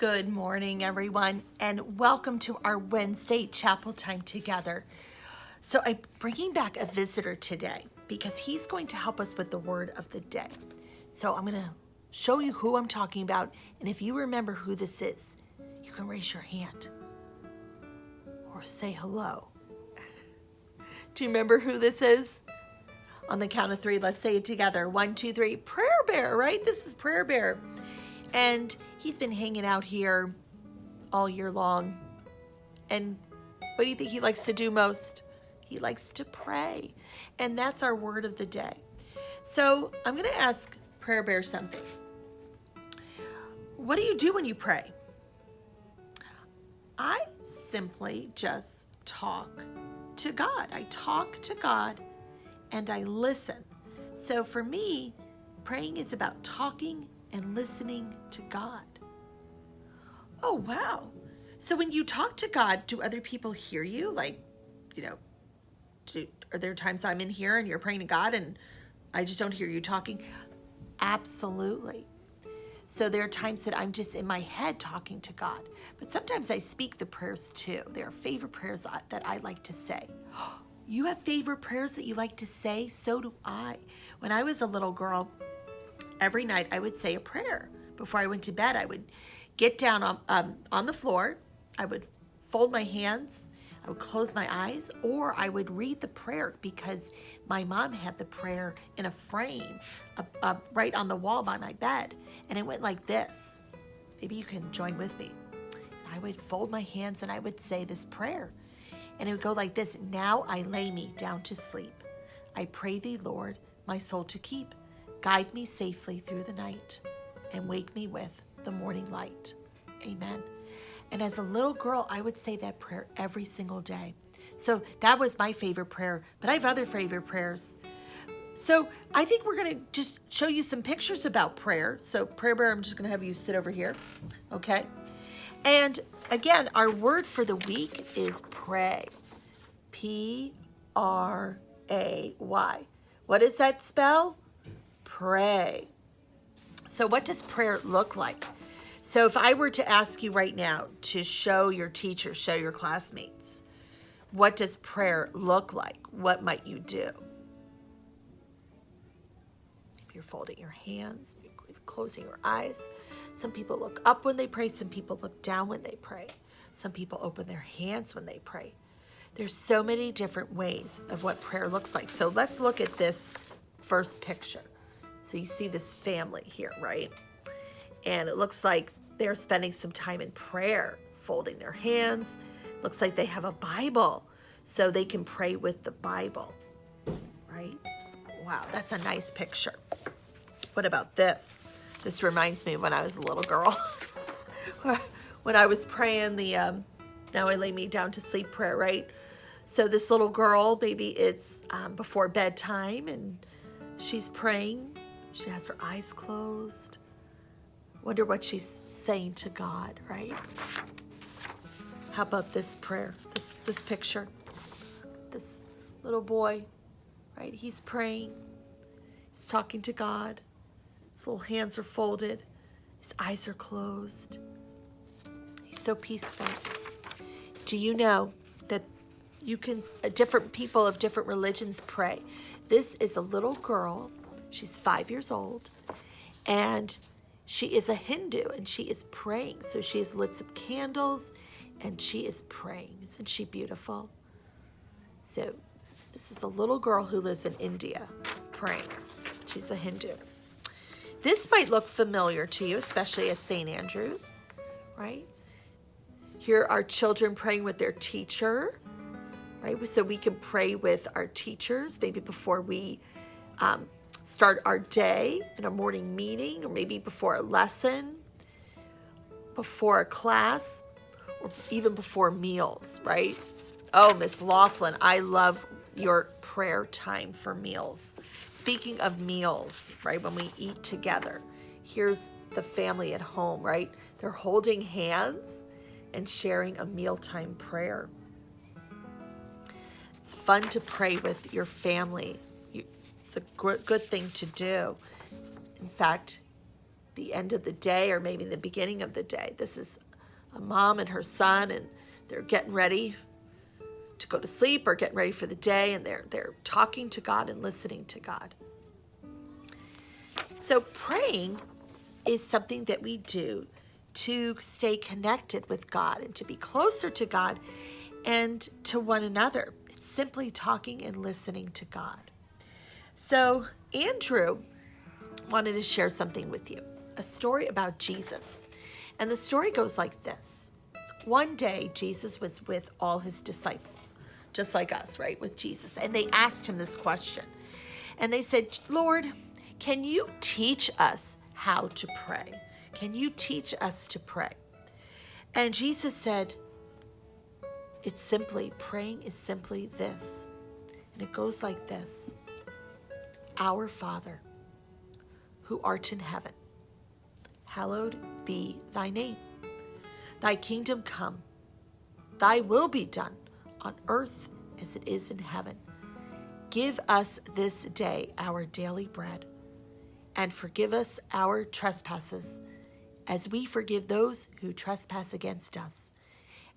Good morning, everyone, and welcome to our Wednesday chapel time together. So I'm bringing back a visitor today because he's going to help us with the word of the day. So I'm going to show you who I'm talking about, and if you remember who this is, you can raise your hand or say hello. Do you remember who this is? On the count of three, let's say it together. 1, 2, 3. Prayer Bear, right? This is Prayer Bear. And he's been hanging out here all year long. And what do you think he likes to do most? He likes to pray. And that's our word of the day. So I'm going to ask Prayer Bear something. What do you do when you pray? I simply just talk to God. I talk to God and I listen. So for me, praying is about talking and listening to God. Oh, wow. So when you talk to God, do other people hear you? Like, are there times I'm in here and you're praying to God and I just don't hear you talking? Absolutely. So there are times that I'm just in my head talking to God. But sometimes I speak the prayers too. There are favorite prayers that I like to say. You have favorite prayers that you like to say? So do I. When I was a little girl, every night I would say a prayer. Before I went to bed, I would get down on the floor. I would fold my hands. I would close my eyes, or I would read the prayer because my mom had the prayer in a frame right on the wall by my bed. And it went like this. Maybe you can join with me. And I would fold my hands and I would say this prayer. And it would go like this. Now I lay me down to sleep. I pray thee, Lord, my soul to keep. Guide me safely through the night and wake me with the morning light. Amen. And as a little girl, I would say that prayer every single day. So that was my favorite prayer, but I have other favorite prayers. So I think we're going to just show you some pictures about prayer. So Prayer Bear, I'm just going to have you sit over here. Okay. And again, our word for the week is pray. P-R-A-Y. What does that spell? Pray. So what does prayer look like? So if I were to ask you right now to show your teachers, show your classmates, what does prayer look like? What might you do? Maybe you're folding your hands, maybe closing your eyes. Some people look up when they pray. Some people look down when they pray. Some people open their hands when they pray. There's so many different ways of what prayer looks like. So let's look at this first picture. So you see this family here, right? And it looks like they're spending some time in prayer, folding their hands. Looks like they have a Bible, so they can pray with the Bible, right? Wow, that's a nice picture. What about this? This reminds me of when I was a little girl. When I was praying the now I lay me down to sleep prayer, right? So this little girl, maybe it's before bedtime, and she's praying. She has her eyes closed. Wonder what she's saying to God, right? How about this prayer, this picture? This little boy, right? He's praying. He's talking to God. His little hands are folded. His eyes are closed. He's so peaceful. Do you know that you can, different people of different religions pray? This is a little girl. She's 5 years old, and she is a Hindu, and she is praying. So she has lit some candles, and she is praying. Isn't she beautiful? So this is a little girl who lives in India praying. She's a Hindu. This might look familiar to you, especially at St. Andrews, right? Here are children praying with their teacher, right? So we can pray with our teachers, maybe before we start our day in a morning meeting, or maybe before a lesson, before a class, or even before meals, right? Oh, Miss Laughlin, I love your prayer time for meals. Speaking of meals, right, when we eat together, here's the family at home, right? They're holding hands and sharing a mealtime prayer. It's fun to pray with your family. It's a good thing to do. In fact, the end of the day or maybe the beginning of the day. This is a mom and her son, and they're getting ready to go to sleep or getting ready for the day, and they're talking to God and listening to God. So praying is something that we do to stay connected with God and to be closer to God and to one another. It's simply talking and listening to God. So Andrew wanted to share something with you, a story about Jesus. And the story goes like this. One day, Jesus was with all his disciples, just like us, right, with Jesus. And they asked him this question. And they said, Lord, can you teach us how to pray? Can you teach us to pray? And Jesus said, praying is simply this. And it goes like this. Our Father, who art in heaven, hallowed be thy name. Thy kingdom come, thy will be done on earth as it is in heaven. Give us this day our daily bread, and forgive us our trespasses, as we forgive those who trespass against us.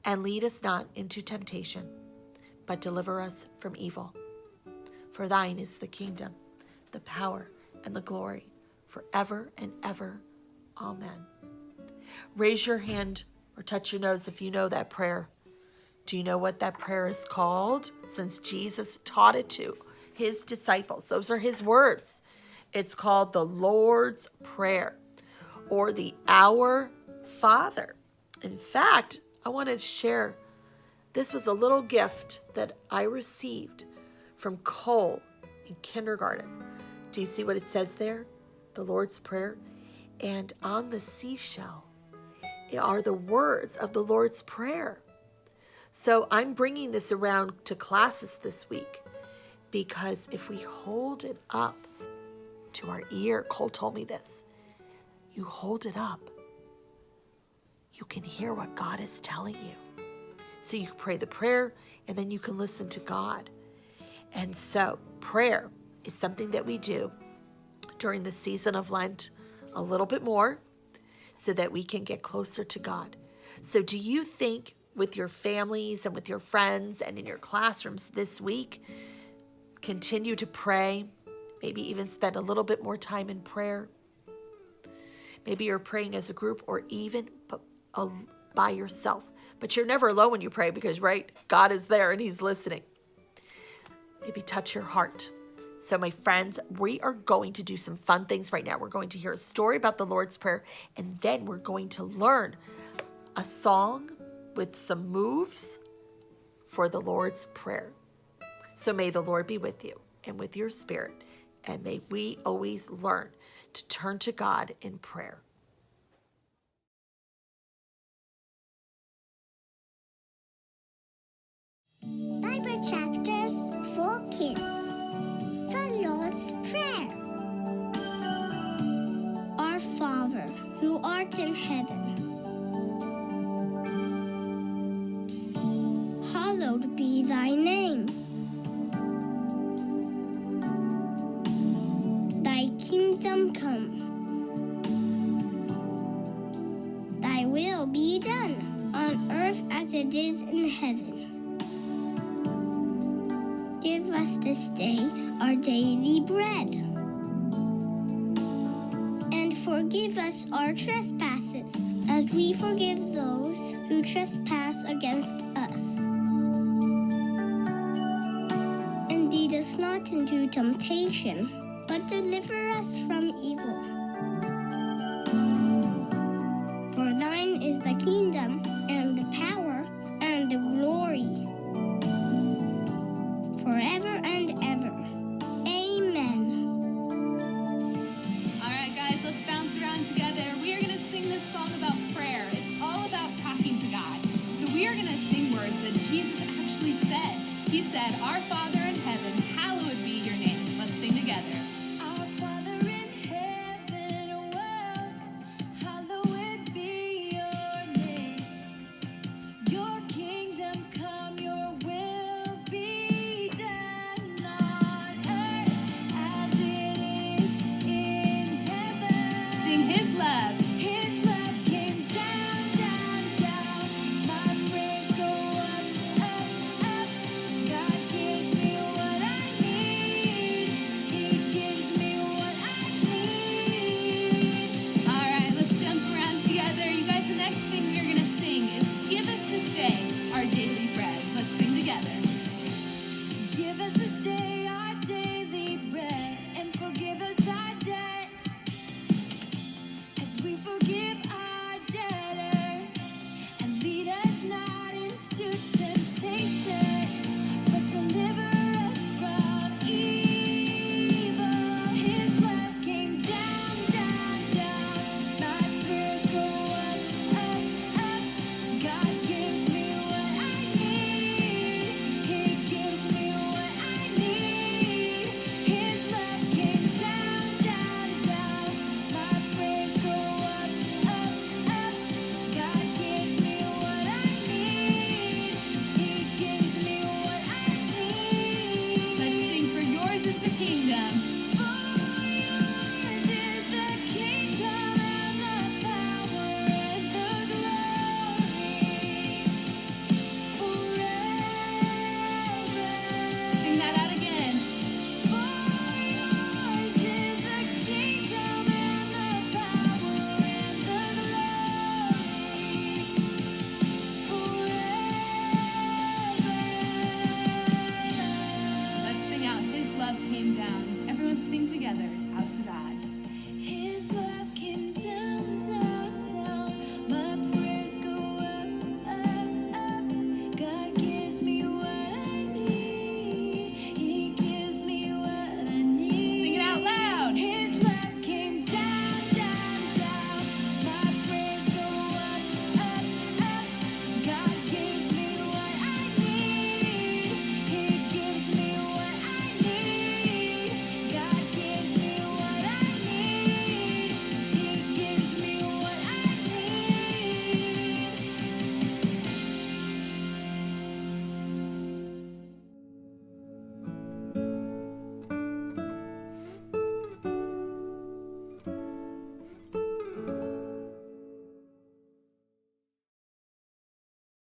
And lead us not into temptation, but deliver us from evil. For thine is the kingdom, the power, and the glory, forever and ever. Amen. Raise your hand or touch your nose if you know that prayer. Do you know what that prayer is called? Since Jesus taught it to his disciples. Those are his words. It's called the Lord's Prayer, or the Our Father. In fact, I wanted to share, this was a little gift that I received from Cole in kindergarten. Do you see what it says there? The Lord's Prayer. And on the seashell are the words of the Lord's Prayer. So I'm bringing this around to classes this week, because if we hold it up to our ear, Cole told me this, you hold it up, you can hear what God is telling you. So you can pray the prayer, and then you can listen to God. And so prayer is something that we do during the season of Lent a little bit more, so that we can get closer to God. So do you think with your families and with your friends and in your classrooms this week, continue to pray, maybe even spend a little bit more time in prayer? Maybe you're praying as a group or even by yourself. But you're never alone when you pray because, right, God is there and he's listening. Maybe touch your heart. So my friends, we are going to do some fun things right now. We're going to hear a story about the Lord's Prayer, and then we're going to learn a song with some moves for the Lord's Prayer. So may the Lord be with you and with your spirit, and may we always learn to turn to God in prayer. Bible chapters for kids. The Lord's Prayer. Our Father, who art in heaven, hallowed be thy name. Thy kingdom come. Thy will be done on earth as it is in heaven. Give us this day our daily bread, and forgive us our trespasses, as we forgive those who trespass against us. And lead us not into temptation, but deliver us from evil. For thine is the kingdom, and the power, and the glory, forever and ever. Amen. All right, guys, let's bounce around together. We are going to sing this song about prayer. It's all about talking to God. So we are going to sing words that Jesus actually said. He said, Our Father in heaven, hallowed be your name. Let's sing together. Our Father in heaven, well, hallowed be your name. Your kingdom come, your will be done on earth as it is in heaven. Sing his love. Give us this day